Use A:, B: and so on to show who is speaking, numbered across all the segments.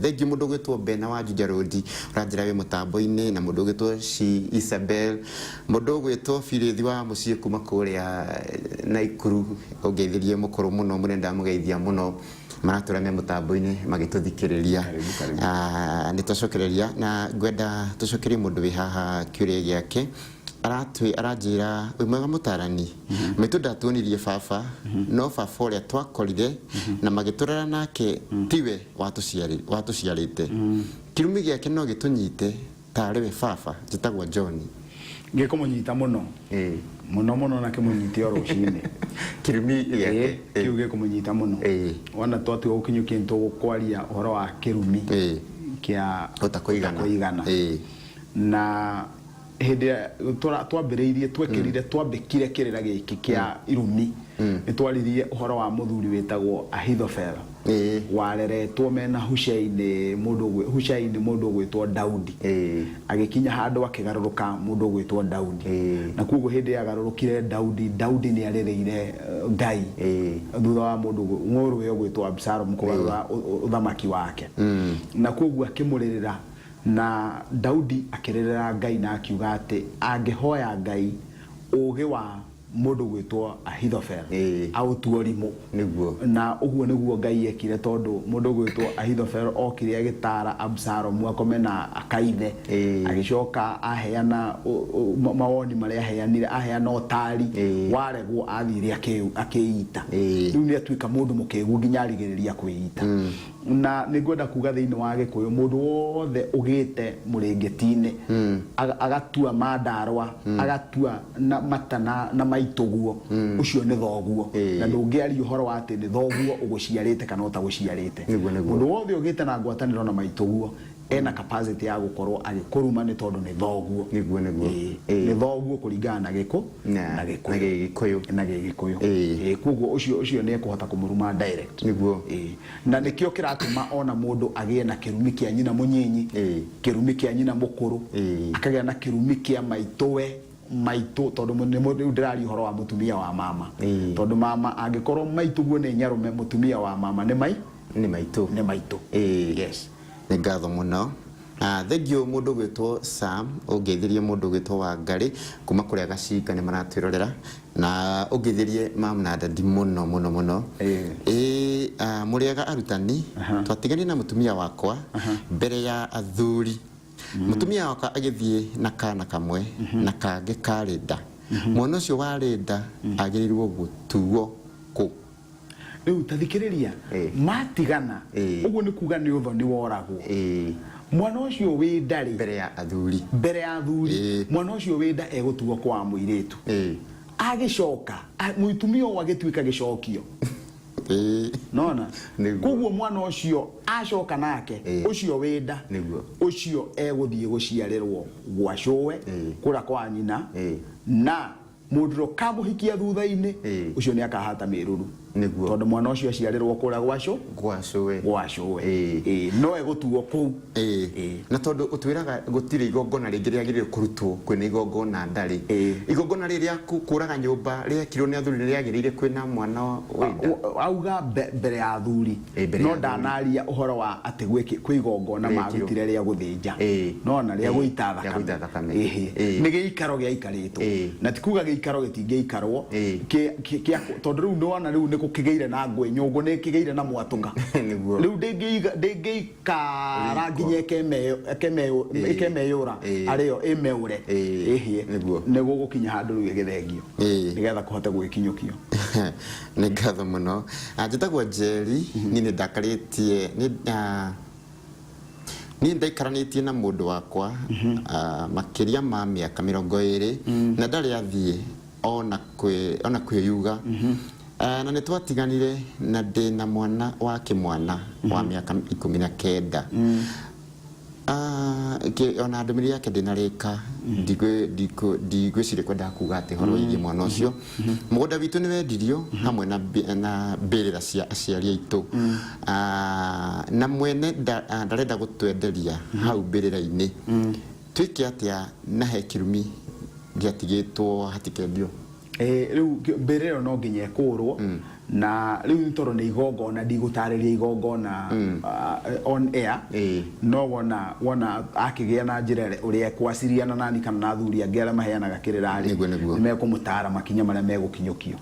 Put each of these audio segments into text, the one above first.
A: thengi mundu gwitwo Bena wa Juja Road ranjira wi mutambo-ini na mundu gwitwo Isabel mundu gwitwo Filithi wa mucie kuma kuria Naikuru ongeithirie mukuru muno munenda mugeithia muno maraturamia mutambo-ini magituthikiriria nitucokereria na ngwenda tucokerie mundu wi haha kiuria giake aranjira mwega mutarani mitu ndatunirie baba no baba uria twakorire na magiturera nake tiwe watuciarite kirumi giake no gitunyite tariwe baba njitagwo John
B: ngikumunyita muno muno nake munyite rucine
A: kirumi giake
B: kiu gikumunyita muno wana twatu gukinyukia ntu kwaria uhoro wa kirumi kia utakuigana na hede twambiriirie twekirire twambikire kirira giki kia irumi nitwaririe uhoro wa muthuri wetagwo Ahithofel wareretwo mena Hushaini mundu gwitwo Daudi agikinya handu akigaruruka mundu gwitwo Daudi na kugo hede yagarurukire Daudi ni arereire Ngai thutha wa mundu ng'oru yo gwitwo Absalom kugarura uthamaki wake na kugo akimurerera na Daudi akirerera Ngai na akiuga ati angihoya Ngai uge wa mundu gwitwo Ahithofel au tuorimo
A: niguo
B: na uguo niguo Ngai ekire tondu mundu gwitwo Ahithofel okire agitara Absalom akomena akaithe agicoka aheana mawoni maria aheana otari waregwo athire akiita riu ni atuika mundu mukegu nginya arigiriria kwiita na nigwenda kuga thiini wa Gikuyu mundu wothe ugite murengetine agatua mandarwa agatua na matana na maituguo ucio ni thoguo na ndungiari uhoro wa ati ni thoguo uguciarite kana utaguciarite mundu wothe ugite na ngwataniro na maituguo ena capacity ya gukorwo agikuruma ni tondu ni thoguo
A: niguo
B: ni thoguo kuringana na Gikuyu kugo ucio ni kuhota kumuruma direct
A: niguo
B: na nikio kiratuma ona mundu agie na kirumi kia nyina munyinyi kirumi kia nyina mukuru akagia na kirumi kia maitu tondu mundu ndirari horo wa mutumia wa mama tondu mama angikorwo maituguo ni nyarume mutumia wa mama ni maitu yes
A: ni ngatho muno thegio mundu gwitwo Sam ongeithirie mundu gwitwo Wangari kuma kuria Gacinga ni maratwirorera na ongeithirie mam na dadi muno muriaga arutani twatigani na mutumia wakwa mbere ya athuri mutumia wakwa agithie na kana kamwe na kange karenda mwana ucio warenda agirirwo gutuo ku
B: riu tathikiriria matigana uguo ni kuga ni uthoni woragwo mwana ucio wi ndari
A: mbere ya athuri
B: mwana ucio wi nda egutuo kwa muiritu agicoka mutumia wagituika gicokio nona kuguo mwana ucio acoka nake ucio wi nda ucio eguthie guciarirwo gwacowe kura kwa nyina na mudro kamuhikia thutha-ini ucio ni akahata miruru
A: niguo
B: tondu mwana ucio aciarirwo kura
A: gwacowe
B: no egutuo ku
A: na tondu utwiraga gutire igongona ringi riagirire kurutwo kwina igongona ndari igongona riria kuraga nyumba riekirwo ni athuri riagirire kwina mwana
B: auga mbere ya athuri no ndanaria uhoro wa ati kwi igongona magutire ria guthinja no na ria guita thakame ni giikaro giaikaritwo na tikuga giikaro gitingeikarwo tondu riu ndona riu kukigeire na ngwe nyungu ni kigeire na mwatuka riu ndingeikara nginya ikemeyura ario imeure ihie niguo gukinya handu riu githengio nigetha kuhote gwikinyukio
A: ni ngatho muno njitagwo Jerry ni ndakaritie ni ndaikaranitie na mundu wakwa makiria ma miaka 20 na ndari athie ona kwiyuga na nitwatiganire na ndina mwana wa kimwana wa miaka 19 ona ndumiri yake ndinarika ndigwicire kwenda kuga ati horo igi mwana ucio mugunda witu ni wendirio hamwe na mbirira cia aciari aitu na mwene ndarenda gutwenderia hau mbirira-ini twike atia na he kirumi giatigitwo hatikendio
B: riu mbiriro no nginya kurwo na riu toro ni igongona ndigutariria igongona on air no wona akigia na njira uria kwaciriana nani kana na thuri angera maheanaga kirirari ni mekumutara makinya maria megukinyukio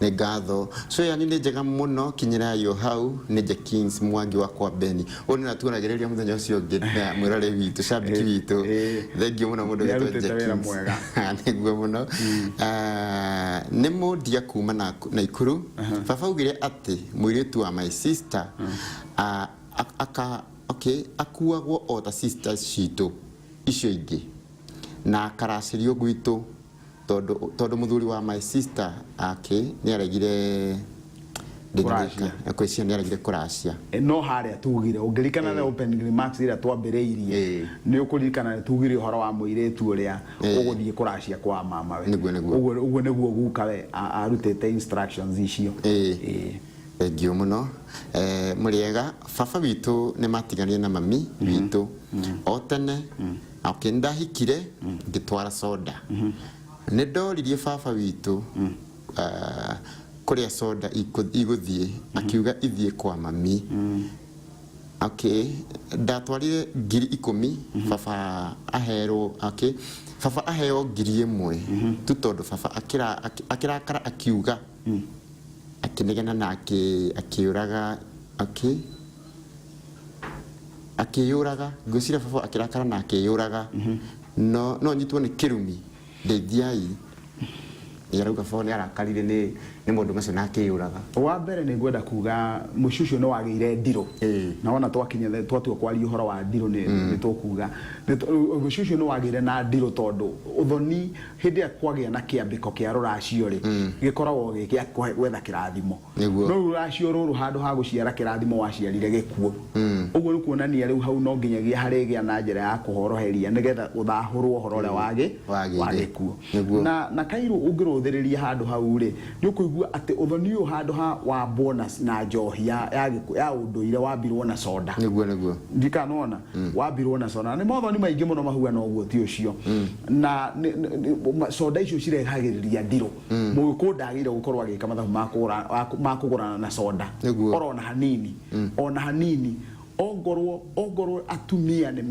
A: nĩ ngatho so yani nĩ njega mũno kinyĩra yo hau nĩ je Kings Mwangi wakwa Beni ũyũ nĩ tuonagĩrĩria mũthenya ũcio ũngĩ na mwĩrore witũ shabiki witũ thengiũ mũno mũndũ witũ je Kings nĩguo mũno nĩ mũndia kuma na Ikuru baba augire atĩ mũirĩtu wa my sister akuagwo o ta sisters citũ icio ingĩ na akaracĩrio gwitũ todo muthuri wa my sister ni aregire
B: kuracia
A: akwĩcia ni aregire kuracia
B: no haria tugire ungirikana na opening remarks ira twambĩrĩirie ni ũkũririkana tugire uhoro wa mũirĩtu ũrĩa ũgũthiĩ kuracia kwa mama we ũguo nĩguo guka we arutĩte instructions icio
A: ngio mũno mũrĩega baba witũ nĩ matiganire na mami witũ o tene ndahikire ngĩtwara soda nĩ ndoririe baba witũ kũrĩa soda igũthiĩ akiuga ithiĩ kwa mami ndatwarire 10,000 baba aherwo baba aheo 1,000 tu tondũ baba akirakara akiuga akinegena na akiuraga akiyuraga ngwĩciria baba akirakara na akiyuraga no nyitwo nĩ kĩrumi ndeithiai yarauga baba nĩ arakarire nĩ mũndũ macio na akiyuraga
B: wa mbere nĩ ngwenda kuga mũcucio no wagĩire ndiro na wona twakinya twatua kwaria ũhoro wa ndiro nĩ tũkuga mũcucio no wagĩire na ndiro tondũ ũthoni hĩndĩ ya kwagĩa na kĩambĩko kĩa rũracio rĩ gĩkoragwo gĩkĩa gwetha kĩrathimo no rũracio rũrũ handũ ha gũciara kĩrathimo waciarire gĩkuo ũguo nĩ kuonania rĩu hau no nginyagia harĩgĩa na njĩra ya kũhoroheria nĩgetha ũthahũrwo ũhoro ũrĩa wagĩkuo na Kairũ ũngĩrũthĩrĩria handũ hau rĩ nĩ ũkũigua atĩ ũthoni ũyũ handũ ha wa bonus na njohi ya ũndũire wambirwo na soda
A: nĩguo
B: ndikanona wambirwo na soda nĩ mothoni maingĩ mũno mahuana ũguo ti ũcio na soda icio cirehagĩrĩria ndiro mũgĩkũyũ ndagĩrĩire gũkorwo agĩka mathabu ma kũgũrana na soda ona hanini ongorwo atumia nĩ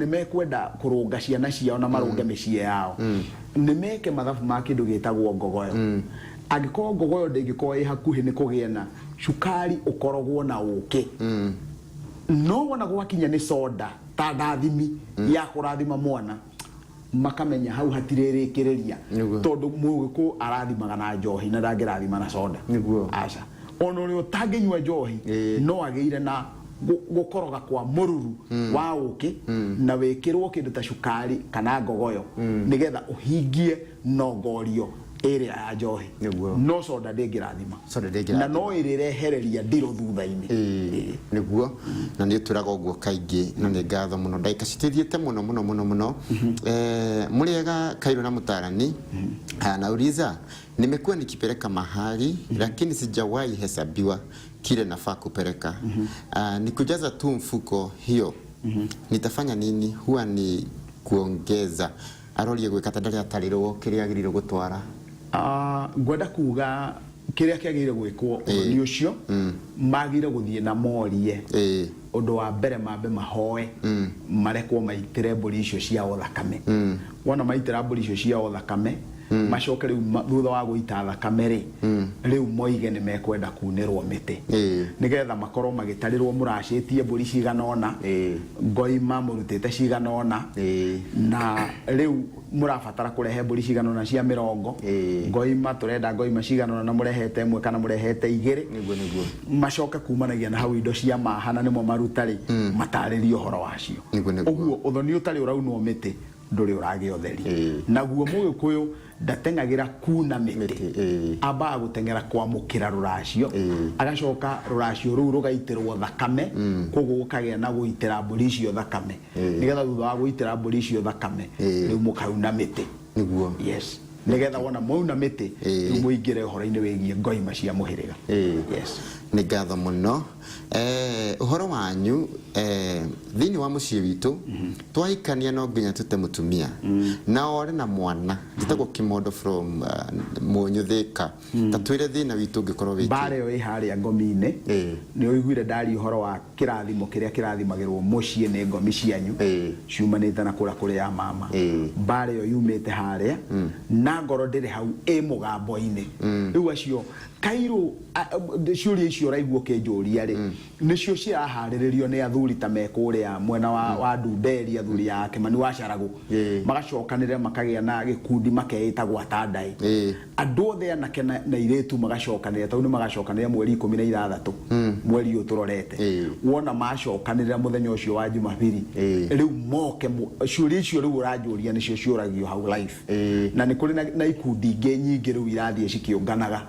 B: mekwenda kũrũnga ciana ciao na marũnge mĩciĩ yao nĩ meke mathabu ma kĩndũ gĩtagwo ngogoyo angĩkorwo ngogoyo ndĩngĩkorwo ĩ hakuhĩ nĩ kũgĩa na cukari ũkorogwo na ũkĩ no wona gwakinya nĩ soda ta ndathimi ya kũrathima mwana makamenya hau hatirĩrĩkĩrĩria tondũ mũgĩkũyũ arathimaga na njohi na ndangĩrathima na soda aca ona ũrĩa ũtangĩnyua njohi no agĩire na gukoroga kwa mururu wa ũkĩ na wĩkĩrwo kĩndũ ta cukari kana ngogoyo nigetha ũhingie nongorio area ya njohi no soda ndĩngĩrathima na no ĩrĩrehereria ndiro thutha-inĩ
A: nĩguo na nĩ tũraga ũguo kaingĩ na nĩ ngatho mũno ndagĩka citĩthiĩte mũno mũrĩega Kairũ na Mũtarani anauliza nimekuwa nikipeleka mahali lakini sijawahi hesabiwa kile nafaa kupeleka ni kujaza tu mfuko hiyo nitafanya nini huwa ni kuongeza arorie gwĩka ndari atarirwo kĩrĩa agĩrĩirwo gũtwara
B: ngwenda kuga kĩrĩa kĩagĩrĩire gwĩkwo ũthoni ũcio magĩrĩire gũthiĩ na morie ũndũ wa mbere mambe mahoe marekwo maitĩre mbũri icio ciao thakame wona maitĩra mbũri icio ciao thakame macoke rĩu thutha wa gũita thakame rĩ rĩu moige nĩ mekwenda kunĩrwo mĩtĩ nĩgetha makorwo magĩtarĩrwo mũracĩtie mbũri cigana ũna ngoima mũrutĩte cigana ũna na rĩu mũrabatara kũrehe mbũri cigana ũna cia 40 ngoima tũrenda ngoima cigana ũna mũrehete ĩmwe kana mũrehete 2 macoke kumanagia na hau indo cia mahana nĩmo maruta rĩ matarĩrio ũhoro wacio ũguo ũthoni ũtarĩ ũraunwo mĩtĩ ndũrĩ ũragĩa ũtheri naguo mũgĩkũyũ ndateng'agĩra kuna mĩtĩ ambaga gũteng'era kwamũkĩra rũracio agacoka rũracio rũu rũgaitĩrwo thakame koguo gũkagĩa na gũitĩra mbũri icio thakame nĩgetha thutha wa gũitĩra mbũri icio thakame rĩu mũkauna mĩtĩ nĩguo yes nĩgetha wona mwauna mĩtĩ rĩu mũingĩre ũhoro-inĩ wĩgiĩ ngoima cia mũhĩrĩga yes
A: nĩ ngatho mũno uhoro wanyu thini wa muciĩ witũ twahikania no nginya tũte mũtumia na ore na mwana njĩtagwo Kimondo from Mũnyũthĩka ta twĩre thĩna witũ ũngĩkorwo wĩkĩ
B: bare yo harĩa ngomi-inĩ nĩ ũiguire ndari uhoro wa kĩrathimo kĩrĩa kĩrathimagĩrwo mũciĩ nĩ ngomi cianyu ciumanĩte na kũrĩa ya mama bare yo yumĩte harĩa na ngoro ndĩrĩ hau mũgambo-inĩ rĩu acio Kairũ ciũria icio raigwo kĩnjũria rĩ nĩcio ciraharĩrĩrio nĩ athuri ta mekũrĩa mwena wa Ndunderi athuri ya Kĩmani wa Caragũ magacokanĩrĩra makagĩa na gĩkundi makeĩta gwatandai andũ othe anake na airĩtu magacokanĩrĩra tondũ nĩ magacokanĩrĩra mweri 16 mweri ũyũ tũrorete wona macokanĩrĩra mũthenya ũcio wa Jumapili rĩu moke ciũria icio rĩu ũranjũria nĩcio ciũragio hau live na nĩ kũrĩ na ikundi ingĩ nyingĩ rĩu irathiĩ cikĩũnganaga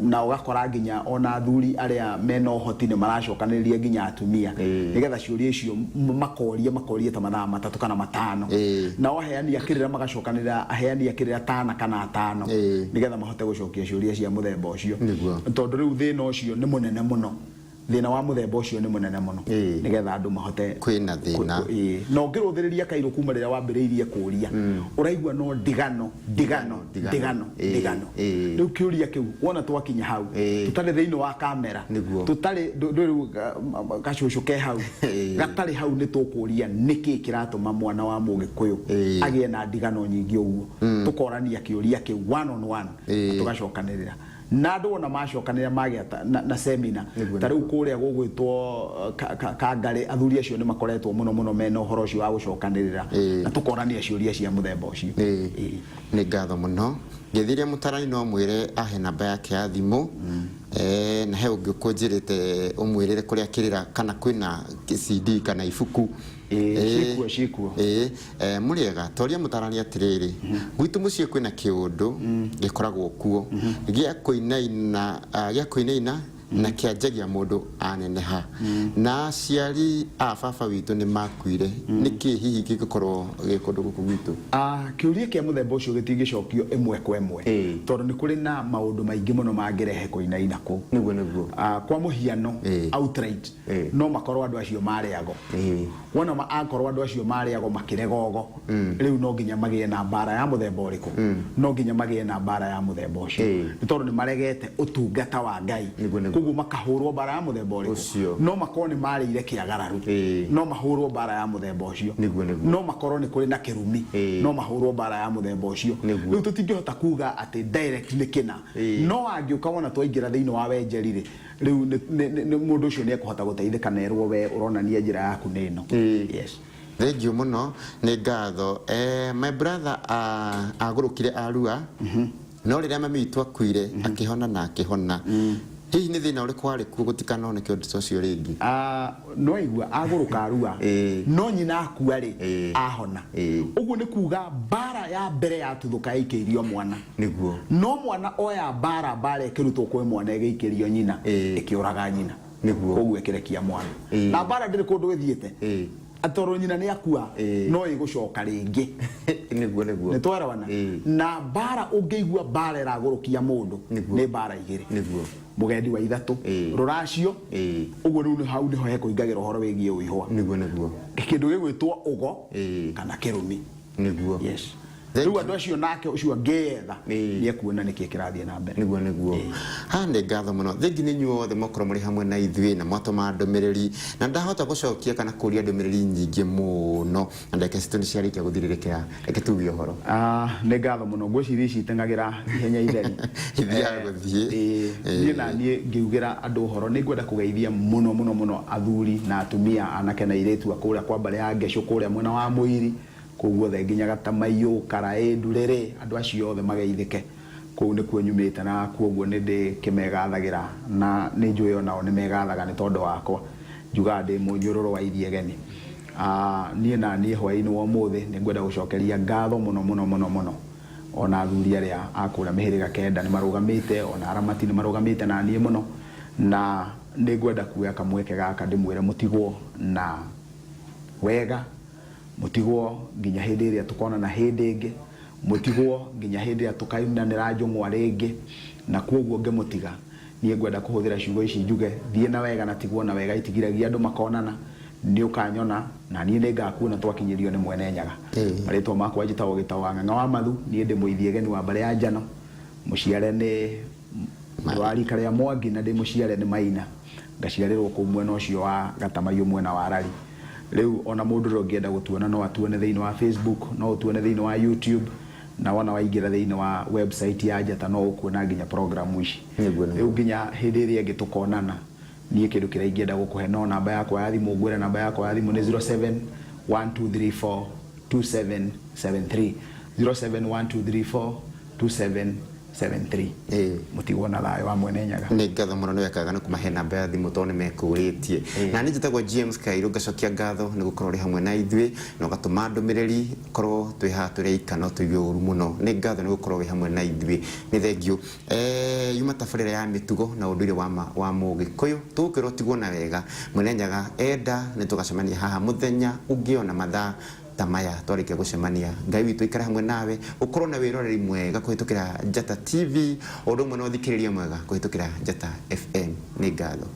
B: na ugakora nginya ona athuri aria mena ũhoti nĩ maracokanĩrĩria nginya atumia nigetha ciũria icio makorie ta mathaa 3 kana 5 na aheani akĩrĩra magacokanĩrĩra aheani akĩrĩra 5 kana 5 nigetha mahote gũcokia ciũria cia mũthemba ũcio tondũ rĩu thĩna ũcio nĩ mũnene mũno thĩna wa mũthemba ũcio nĩ mũnene mũno nigetha andũ mahote
A: kwĩna thĩna
B: no ngĩrũthĩrĩria Kairũ kuma rĩrĩa wambĩrĩirie kũria ũraigua no ndigano rĩu kĩũria kĩu wona twakinya hau tutarĩ thĩinĩ wa kamera tutarĩ gacũcũ ke hau gatarĩ hau nĩ tũkũria nĩkĩ kĩratũma mwana wa Mũgĩkũyũ agĩe na ndigano nyingĩ ũguo tũkorania kĩũria kĩu one on one tũgacokanĩrĩra na andũ ona macokanĩrĩra magĩa na seminar ta rĩu kũrĩa gũgwĩtwo Kangarĩ athuri acio nĩ makoretwo mũno mena ũhoro ũcio wa gũcokanĩrĩra na tũkorania ciũria cia mũthemba ũcio
A: nĩ ngatho mũno ngĩthiria mũtarani no mwĩre ahe namba yake ya thimũ na he ũngĩ ũkũnjĩrĩte ũmwĩrĩre kũrĩa kĩrĩra kana kwĩna CD kana ibuku
B: Shikuo
A: mũrĩega toria mũtarani atĩrĩrĩ gwitũ mũciĩ kwĩna kĩũndũ gĩkoragwo kuo gĩa kũinaina na kĩanjagia mũndũ aneneha na aciari a baba witũ nĩ makuire nĩkĩ hihi gĩkorwo gĩkũndũ gũkũ gwitũ
B: kĩũria kĩa mũthemba ũcio gĩtingĩcokio ĩmwe kwa ĩmwe tondũ nĩ kũrĩ na maũndũ maingĩ mũno mangĩrehe kũinaina kũu
A: nĩguo
B: kwa mũhiano outright no makorwo andũ acio marĩago wona akorwo andũ acio marĩago makĩregogo rĩu no nginya magĩe na mbara ya mũthemba ũrĩkũ no nginya magĩe na mbara ya mũthemba ũcio nĩ tondũ nĩ maregete ũtungata wa Ngai koguo makahũrwo bara ya mũthemba ũrĩkũ no makorwo nĩ marĩire kĩagararu no mahũrwo bara ya mũthemba ũcio no makorwo nĩ kũrĩ na kĩrumi no mahũrwo bara ya mũthemba ũcio rĩu tũtingĩhota kuga atĩ direct nĩ kĩna no angĩũka wona twaingĩra thĩinĩ wa wenjeri rĩu mũndũ ũcio nĩ ekũhota gũteithĩka na erwo we ũronania njĩra yaku nĩ ĩno yes
A: thank you mũno nĩ ngatho my brother agũrũkire Arua no rĩrĩa mami witũ akuire akĩhona na akĩhona hihi nĩ thĩna ũrĩkũ warĩ kuo gũtikanoneke ũndũ ũcio rĩngĩ
B: no igua agũrũka Arua no nyina akua rĩ ahona ũguo nĩ kuga bara ya mbere yatuthũka ĩikĩirio mwana
A: nĩguo
B: no mwana oya bara ĩkĩrutwo kwĩ mwana ĩgĩikĩrio nyina ĩkĩũraga nyina
A: nĩguo
B: koguo ĩkĩrekia mwana na bara ndĩrĩ kũndũ gĩthiĩte atoro nyina nĩ akua no ĩgũcoka rĩngĩ
A: nĩguo
B: nĩ twarawana na bara ũngĩigua bara ĩragũrũkia mũndũ nĩ bara igĩrĩ
A: nĩguo
B: mũgendi wa ithatũ rũracio ũguo rĩu hau nĩho hekũingagĩra ũhoro wĩgiĩ ũihwa
A: nĩguo
B: kĩndũ gĩgwĩtwo ũgo kana kĩrumi
A: nĩguo
B: yes rĩu andũ acio nake ũcio angĩetha nĩ ekuona nĩkĩ kĩrathiĩ na mbere
A: nĩguo haha nĩ ngatho mũno thengi nĩ inyuothe mũkorwo mũrĩ hamwe na ithuĩ na mwatũma ndũmĩrĩri na ndahota gũcokia kana kũria ndũmĩrĩri nyingĩ mũno na ndeke citũ nĩ ciarĩkia gũthirĩrĩkĩra reke tuge ũhoro
B: nĩ ngatho mũno ngwĩciria ici iteng'agĩra ihenya itheri
A: ithiaga gũthiĩ
B: niĩ na niĩ ngĩugĩra andũ ũhoro nĩ ngwenda kũgeithia mũno athuri na atumia anake na airĩtu kũrĩa kwa mbarĩ ya Ngecũ kũrĩa mwena wa Mũiri koguo the nginya Gatamaiyũ Karaĩ Ndurĩrĩ andũ acio othe mageithĩke kũu nĩ kuo nyumĩte na koguo nĩ ndĩkĩmegathagĩra na nĩ njũĩ onao nĩ megathaga nĩ tondũ wakwa njugaga ndĩ mũnyũrũrũ wa Iriegeni niĩ na niĩ hwaĩ-inĩ wa ũmũthĩ nĩ ngwenda gũcokeria ngatho mũno ona athuri arĩa akũrĩa mĩhĩrĩga kenda nĩ marũgamĩte ona aramati nĩ marũgamĩte na niĩ mũno na nĩ ngwenda kuoya kamweke gaka ndĩmwĩre mũtigwo na wega mũtigwo nginya hĩndĩ ĩrĩa tũkonana hĩndĩ ĩngĩ mũtigwo nginya hĩndĩ ĩrĩa tũkainanĩra njũng'wa rĩngĩ na koguo ngĩmũtiga niĩ ngwenda kũhũthĩra ciugo ici njuge thiĩ na wega na tiguo na wega itigiragia andũ makonana nĩ ũkanyona na niĩ nĩ ngakuona twakinyĩrio nĩ Mwene Nyaga. Marĩtwa makwa njĩtagwo Gĩtaũ wa Ng'ang'a wa Mathu, niĩ ndĩ mũithie geni wa Mbare ya Njano, mũciare nĩ wa rika rĩa Mwangi na ndĩ mũciare nĩ Maina, ngaciarĩrwo kũu mwena ũcio wa Gatamaiyũ mwena wa Rari. Rĩu ona mũndũ ũrĩa ũngĩenda gũtuona no atuone thĩinĩ wa Facebook, no ũtuone thĩinĩ wa YouTube, na wona waingĩra thĩinĩ wa website ya Njata no ũkuona nginya programu ici. Rĩu nginya hĩndĩ ĩrĩa ĩngĩ tũkonana niĩ kĩndũ kĩrĩa ingĩenda gũkũhe no namba yakwa ya thimũ, ngwĩre namba yakwa ya thimũ nĩ 0712342773 0712342773. Mũtigwo na thayũ wa Mwene Nyaga.
A: Nĩ ngatho mũno nĩ wekaga nĩ kũmahe namba ya thimũ tondũ nĩ mekũrĩtie. Na niĩ njĩtagwo James Kairũ, ngacokia ngatho nĩ gũkorwo ũrĩ hamwe na ithuĩ na ũgatũma ndũmĩrĩri korwo twĩ haha tũrĩ ika no tũigue ũru mũno. Nĩ ngatho nĩ gũkorwo wĩ hamwe na ithuĩ. Nĩ thengiũ. Yuma tabarĩra ya mĩtugo na ũndũire wa Mũgĩkũyũ, tũgũkorwo tigwo na wega. Mwene Nyaga enda nĩ tũgacemania haha mũthenya ũngĩ ona mathaa tamaya twarĩkia gũcemania. Ngai witũ ikara hamwe nawe, ũkorwo na wĩroreri mwega kũhĩtũkĩra Njata TV, ũndũ ũmwe na ũthikĩrĩria mwega kũhĩtũkĩra Njata FM. Nĩ ngatho.